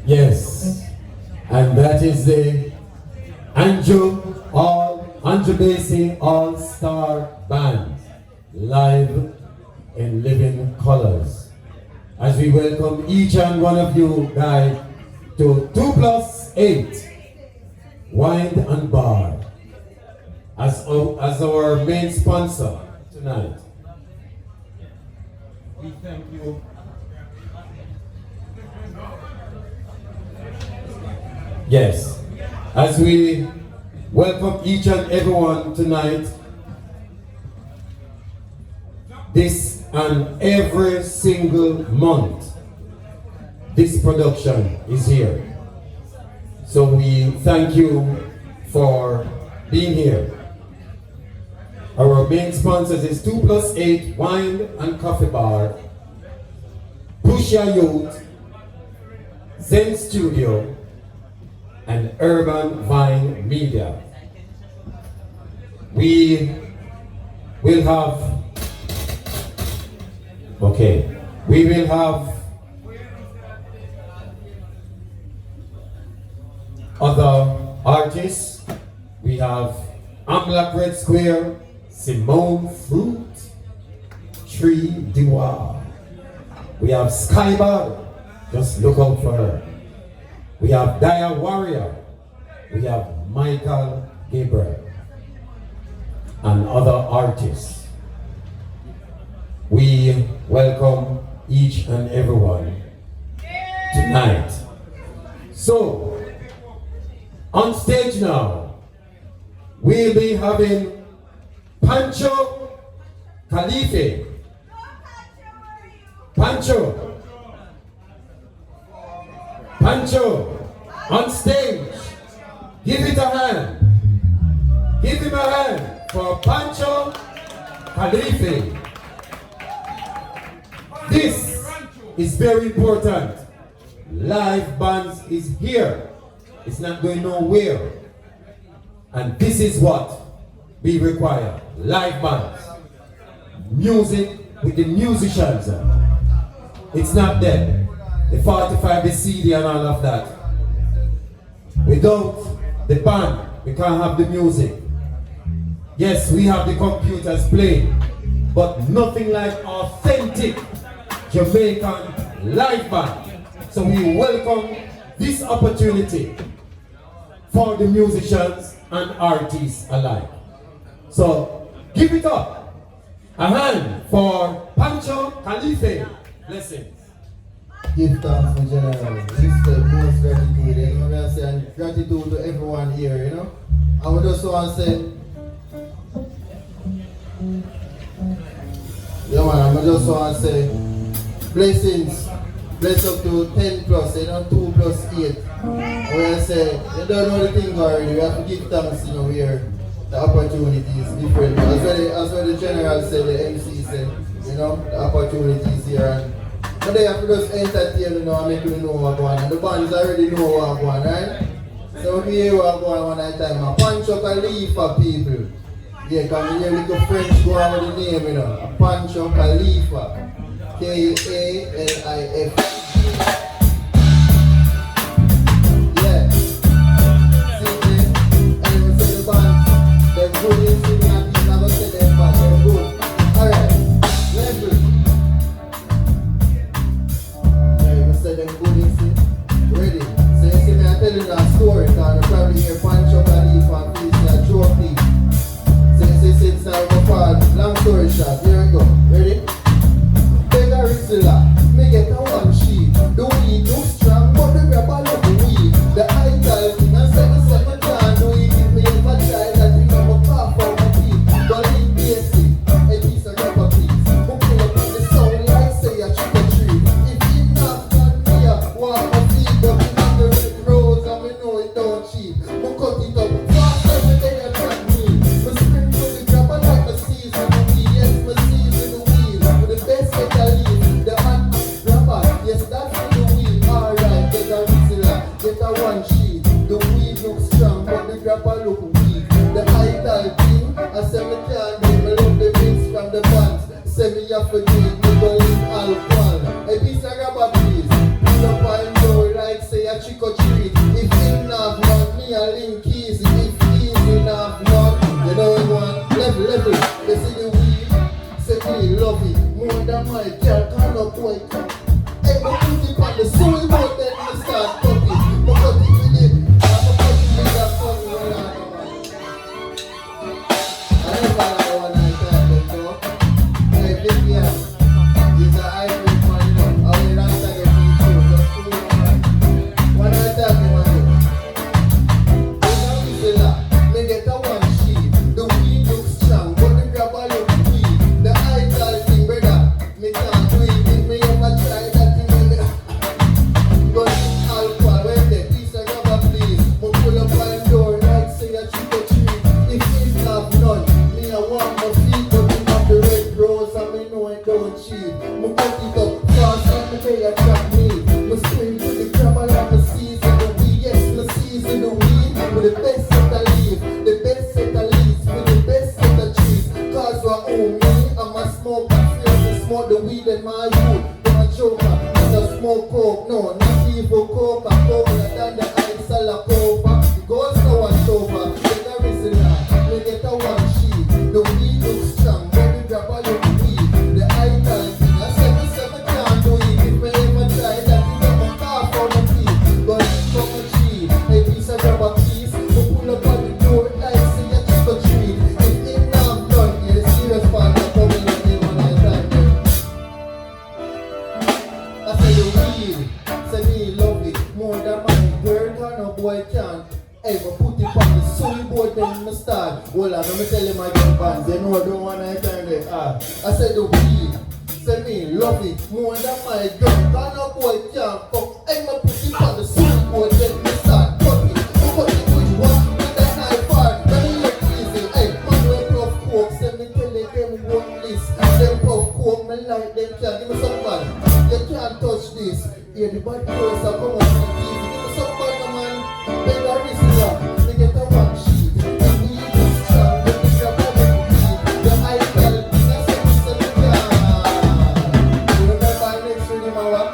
Yes, and that is the Andrew Basie All-Star Band, live in living colors. As we welcome each and one of you guys to 2+8 Wine and Bar as our main sponsor tonight. We thank you. Yes, as we welcome each and everyone tonight, this and every single month, this production is here. So we thank you for being here. Our main sponsors is 2+8 Wine and Coffee Bar, Push Your Youth, Zen Studio, and Urban Vine Media. We will have, we will have other artists. We have Black Red Square, Simone Fruit, Tree Dewar. We have Skybar, just look out for her. We have Dia Warrior, we have Michael Gabriel, and other artists. We welcome each and everyone tonight. So, on stage now, we'll be having Pancho Kalifa. Pancho, on stage, give it a hand. Give him a hand for Pancho Kalifa. This is very important. Live bands is here. It's not going nowhere. And this is what we require. Live bands. Music with the musicians. It's not dead. The 45, the CD and all of that. Without the band, we can't have the music. Yes, we have the computers playing, but nothing like authentic Jamaican live band. So we welcome this opportunity for the musicians and artists alike. So give it up. A hand for Pancho Kalifa. Blessings. Give thanks for general. Respect, most gratitude. You know what I'm saying? Gratitude to everyone here, you know. I would just want to say, yeah man, I just want to say, blessings. Bless up to 10 plus, you know, 2+8. Where I say, you don't know the thing already, we have to give thanks, you know, where the opportunity is different. As well the general said, the MC said, you know, the opportunities here. But they have to just entertain, you know, and make you know what's going on. And the bands already know what's going on, right? So we hear what's going on at that time. Pancho Kalifa, people. Yeah, because we hear little French go on with the name, you know. Pancho Kalifa. Kalif. Yeah. See, and you say the band, they're good in singing and people never say they're bad, they're good. Alright, level. Yeah, you say they're good in singing. Ready? So you see me, I'm telling you a story, because you probably hear Pancho Kalifa and please say a joke, please. So you say since I go forward, long story short, here we go. Ready? Me get a one sheet. The weed too strong, but the grab all of the weed. The eye thing and 7 can't do it. If me ever try that, remember cough out my teeth. But in basic, a piece of rubber please. Who pull up on the sound like say a trick or treat. If you knock on me up, walk my feet up in the roads and me know it don't cheap. Who cut it up fast every day and track me. Me spring with the grab like the season. Yes, me see people Coca-Cola than the ice a la copa. The ghost no one sober. Get a reason, we get a one sheet. The weed looks strong, but the grab a look weak. The eye time thing, I said we can't do it. If we ever try that, we get my car for the feet. But it's from a cheap, a piece of rubber piece. We pull up on the door like say a trick or treat. If it not done, you're serious part of coming on the one night time. I said the weed, say me love it more than my girl, cause no boy can ever put it on the soul board then me start. Hold on, let me tell you my young bands, they know I don't want to turn it. I said the weed, say me love it more than my girl, cause no boy can fuck. Ever put it on the soul board then me start. Cut it with what? With that high bar, let me look easy. Hey, man with puff coke, say me tell you them one list. Them puff coke, me like them can give me some man. You can't touch this. Yeah, the bad girls are come up and easy. Give me some man, man. Beg a wristler. We get a one sheet. And we eat it strong. Then we grab a little beat. The high bell. That's what we say we can. You remember next to him, what?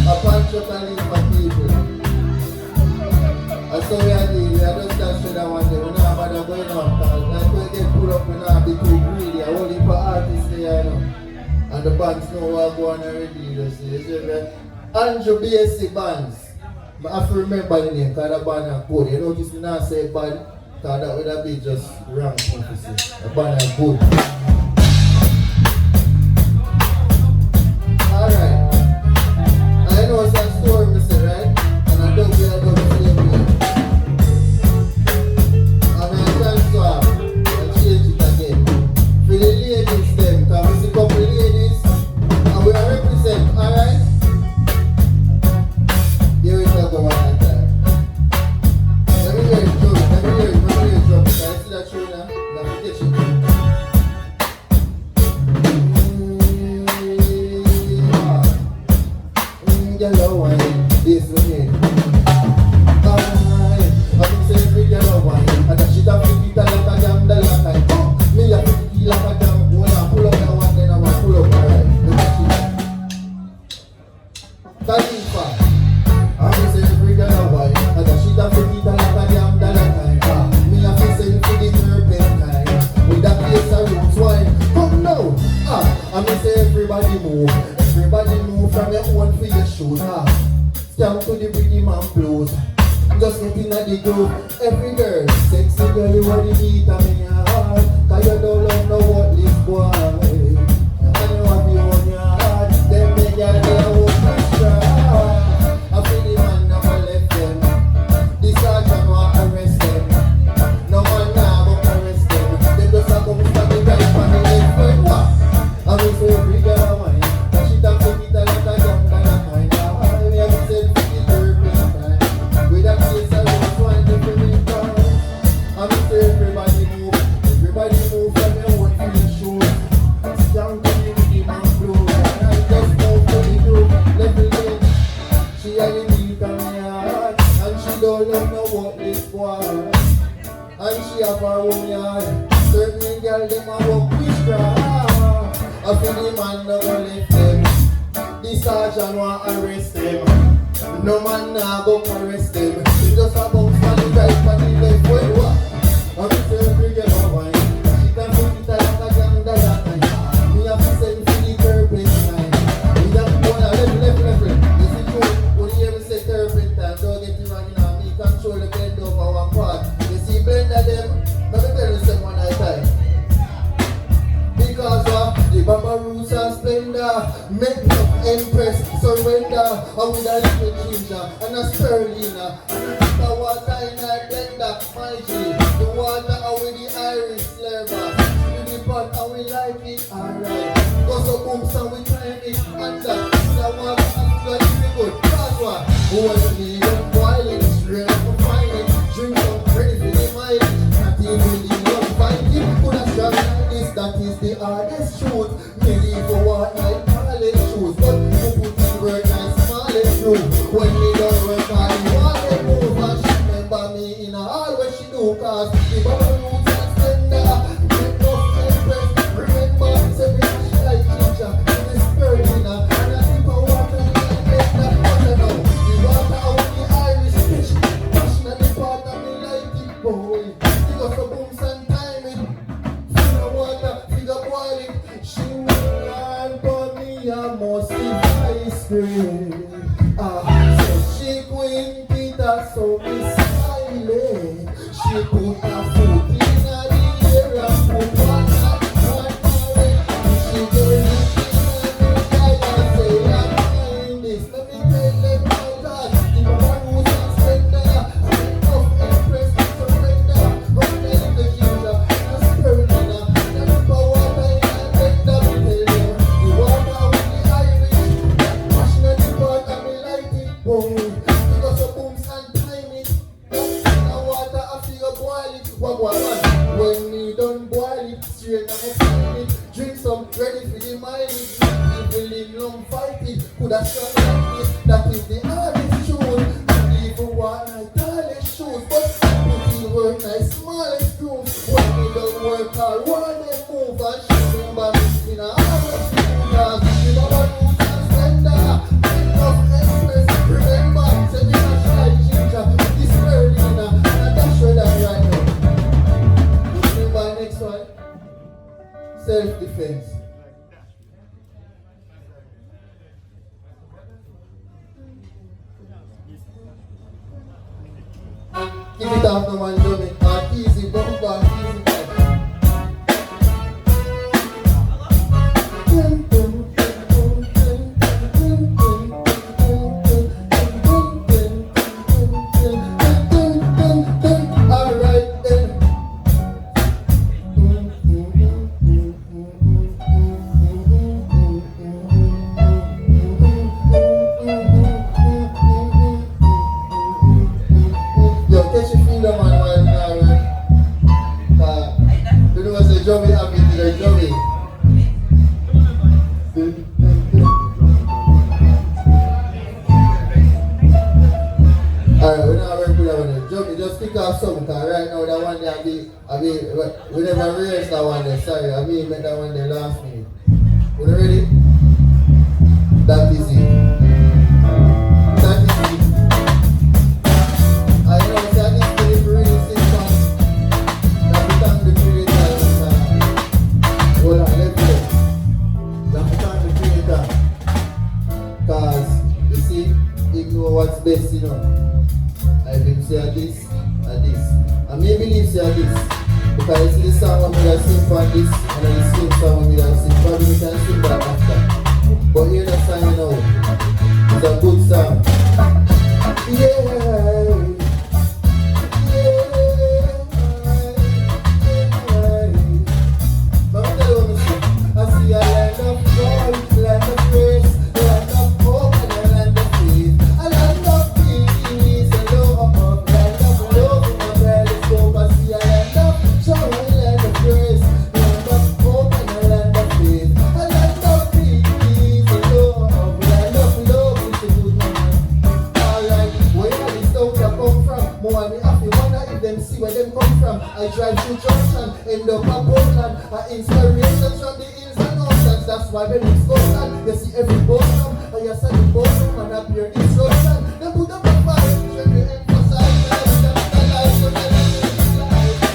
A Pancho Kalifa people. I saw we are the, I just can't show that one day. We not bother going up. Like we get pulled up, we not be too greedy. I only for artists there, you know. And the bands know what go on already, you see that? Andrew BSC bands. I have to remember the name, because the band are good. You notice me not say band, because that would have been just wrong prophecy. The band are good. Alright. I know it's a story, Mr. Right? And I don't be able to say it. I'm going to transfer and change it again. For the ladies, them, because we see a couple ladies. We are represent, alright? Here we go one at a time. Let me hear it drum, let me hear it drum. Can I see that tune now? Now forget you. Yellow wine, this one here. I'm saying free yellow wine. And that shit a 50 like a damn the like I me a 50 like a damn. When I pull up that one, then I want pull up, alright? Kalifa, I'm saying free yellow wine. And that shit a 50 like a damn the like I me a send for the turpentine. With that place of roots wine. Come now, I'm saying everybody move. Everybody move from your own for your shoes. Stand to the rhythm and blues. Just get in at the groove. Every girl, sexy girl, you want the beat of in your heart. Cause you don't love no what this boy. And you have you on your heart. Then make your girl walk extra. I feel the man never left them. The sergeant want arrest them. No man now go arrest them. They just a come from the right from the left foot. I'm say every girl a wine. That shit a make it a lot of young and a kind of high. We have said for the turpentine. With that place I was wine to the return. I'm say everybody move. Everybody move from your own to your shoes. Stand to the rhythm and blues. And I just move to the groove. Level lane. She a the beat on my heart. And she don't love no what this boy. And she have her own yard. Certain girl them a walk witchcraft. I feel the man never left them. The sergeant want arrest them. No man now go arrest them. He just a bounce on the right and the left. Wait, what? I'm say every girl a wine. She can put it like a gang that night. Me have to send for the turpentine. We have to go on left. You see true, when you hear me say turpentine, don't get it wrong, you know. Me control the blend over one part. You see blend of them, let me tell you something one at a time. Because the Baba Roots and Splendor make me Empress surrender. And with a little ginger and a spirulina and a bit of water in our blender, my G. The water and with the Irish flavor. With the pot and we like it, alright. Go so booms and we time it under. The water and blood is good. That's what. Who was the young boil it, straight up and find it. Drink up, ready for the mileage. Not even the young Viking could have strong like this. That is the hardest truth. Maybe for what I call it shoes. But you put the word nice small it through. When me don't work on the wall they move. And she remember me in a hall where she do. Cause the Baba Roots and Splendor make no Empress. Remember, say me she like ginger. And the spirulina and a sip of water in the blender. so smiling. She put her foot in the air and put one hand away. She gave it in the guy and say, I'm doing this. Let me tell them my God. The woman who's a spender, I'm enough impressed to surrender. But then the ginger, the spirulina, the power in the tender, me tell them. The water with the Irish, washing the pot and me light it, boy. Because the booms and time it. The water after you boil it, what? When me done boil it, straight and fine it. Drink some, ready for the mileage. Even in long fight it, could have shot like this. That is the hardest shoes. And even one I tallest shoes. But put in work nice smallest screws. When me don't work hard, one they move and shoot them by me in a harvest. Cause the woman who's a spender, enough empress. Remember, say me a shy ginger. This Berliner, and that's where that right now. Remember next one? Self-defense. Give it off no man, drum it. Easy bumper, easy bumper. Alright then. Yo, catch your feet on man while now, right? You know what's the drum it happy to the drum it. Alright, we now work with that one. Drum it, just pick off some, cause right now that one there we never rehearsed that one there, sorry. I mean make that one there last minute. You ready? That is it. That is it. I know that is the really simple. That we thank the creator. Hold on, let's go. That we thank the creator. Cause you see, he know what's best, you know. I believe say this and this. And me believe say this. Because you see the song when we are sing for this and then the same song when we are sing. Probably we can sing that after. But hear that song you know. It's a good song. Yeah. But I tell you what me see. I see a land of joy, land of grace, land of hope and a land of faith. A land of peace and love, land of love in my telescope. I see a land of joy, land of grace, land of hope and a land of faith. A land of peace and love, land of love is a good man. Alright, where this town come from? More me have to wonder if them see where them come from. I drive through junction, end up a Portland. Inspirations from the hills and mountains. That's why when it's Scotland, you see every bottom. And you see the bottom and appear instruction. Then put up a fight, when we emphasize the life of life.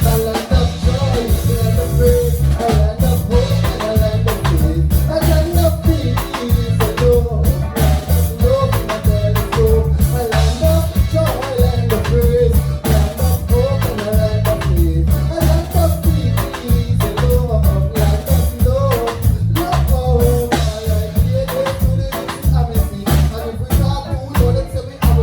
A land of joy, a land of grace, a land of hope and a land of faith. A land of peace and love, love in a telescope. A land of joy, a land of grace, a land of hope and a land of faith. A land of peace and love, land of love. Love, I like it to the amnesty. And if we talk to them say we have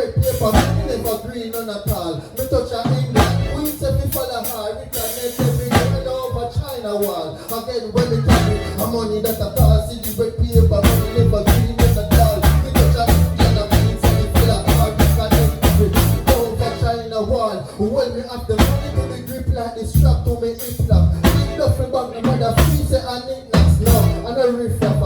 red paper, me never green on at all. Me touch a England, we say me follow hard. We connect every day over China wall. Again, when we carry a money that a cost, see the red paper, money never green on at all. Me touch a England, we say me follow hard. We connect every day over China wall. When me have the money to the grip like this strap to me hip flap. Big duffel bag, no matter free say and knickknacks now. And a riff rap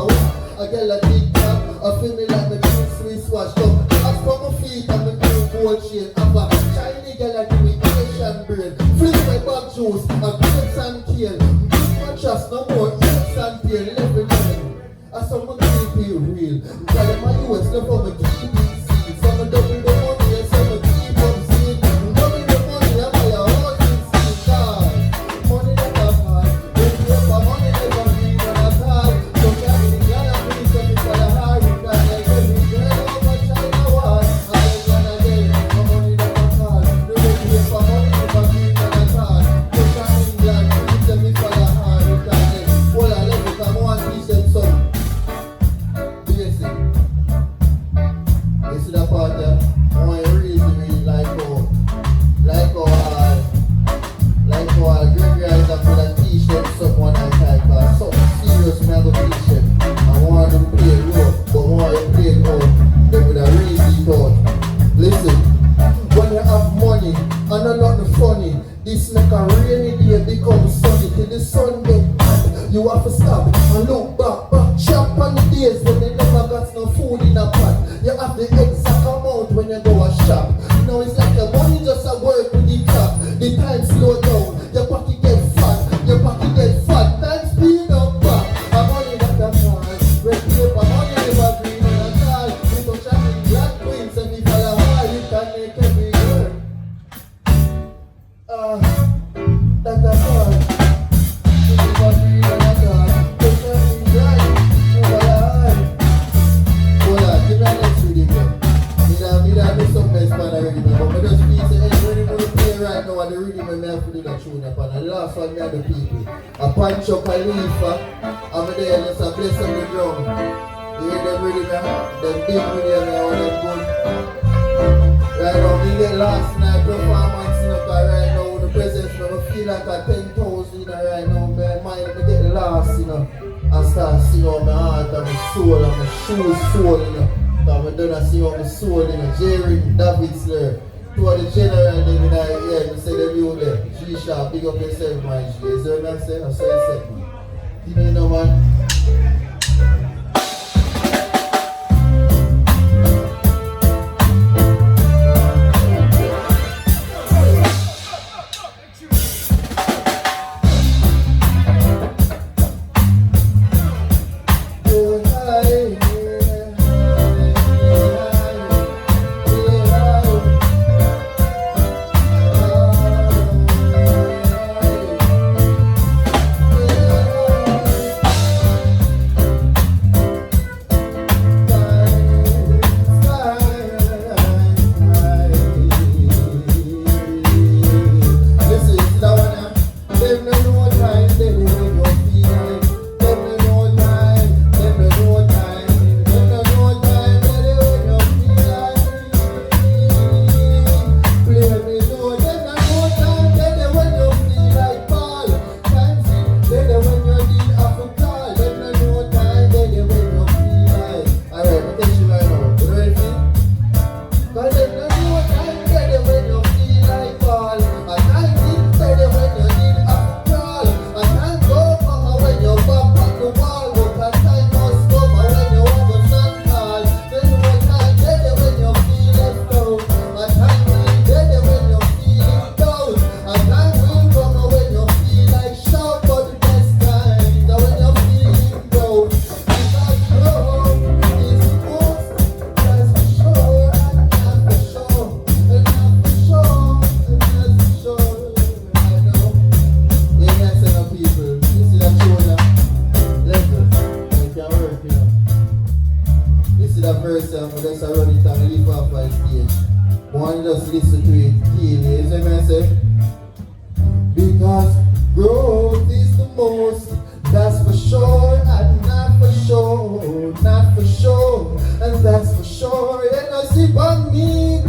a girl a TikTok, I feel me like the jeans Swiss washed up. As for my feet and my new gold chain, have a shiny girl a give me Asian brain. Flip my back juice, a grapes and kale. Big my trust, no more aches and pain. Level 9, I saw my keep it real. Tell them my US, no for my keep it seen. Some a double the money and some a keep up seen. Double the money and buy a house in seen. God, money that I had, when you have a money never green on a car. So carry the gun and please tell me for the hard. You can like every girl over China wall. And then again, my money that I had, the way you have a money never green on a car. So carry England, please tell me for the hard. You can like, well I love it, I'm one piece and some. Basic. You see that part there? I want you really like how Gregory Isaac with a t-shirt someone I type cause something serious me have a t-shirt. I want them to play it low, but I want you to play it out. They would have really thought. Listen, when you have money and not nothing funny, this make a rainy day become sunny. Till the sun get hot, you have to stop and look back. Chop on the days when they never got no food in a pot. You have the exact amount when you go a shop. Now it's like your money just a work with the clock. The time slow down, your pocket get fat. Your pocket get fat, time speed up back. A money that a man, red paper, money never green on a car. We don't try to black queens and we follow hard. You can make every girl. That a man, we never green on a car. Don't try to black, we follow hard. Hold on, give me a next reading here. Me da do some best for the rhythm, but me just feel say any rhythm we play right now and the rhythm me have to do the tune upon. And the last one me have the people. A Pancho Kalifa, and me there just a bless on the drum. You hear them rhythm, them big rhythm, all them good. Right now, me get last night performance, you know, cause right now with the presence, me feel like a 10,000, you know, right now, my mind, me get lost, you know, and start singing on my heart and my soul and my shoes soul, you know. Because I don't see how my soul in a Jerry, David Slur. To all the general name in the ear, I say them you there. G-Sharp, big up yourself, my G. You see what I'm saying? I say yourself, man. You know, man. Just listen to it keenly, is what I say? Because growth is the most, that's for sure, and not for sure, not for sure, and that's for sure. You know, see, but me.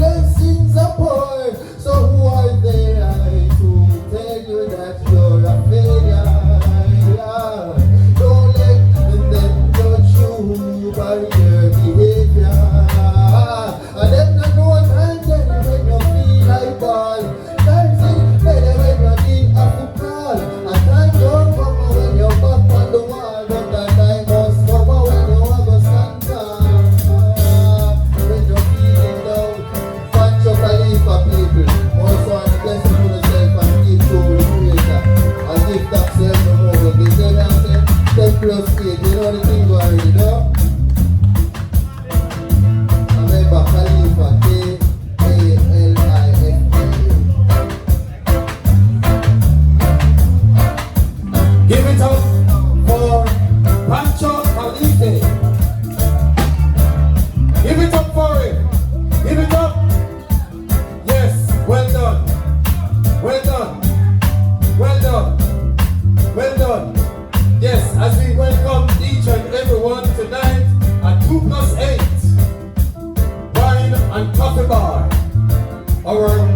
people. Also, I'm blessing for yourself and give to the Creator. And give thanks to every moment. They say that 10 plus 8, you know the thing already, no? Remember, Kalifa, K-A-L-I-F-A. Give it up for Pancho Kalifa. Give it up for him. Give it up. Yes, well done. Well done. Well done. Well done. Yes, as we welcome each and everyone tonight at 2+8 Wine and Coffee Bar. Our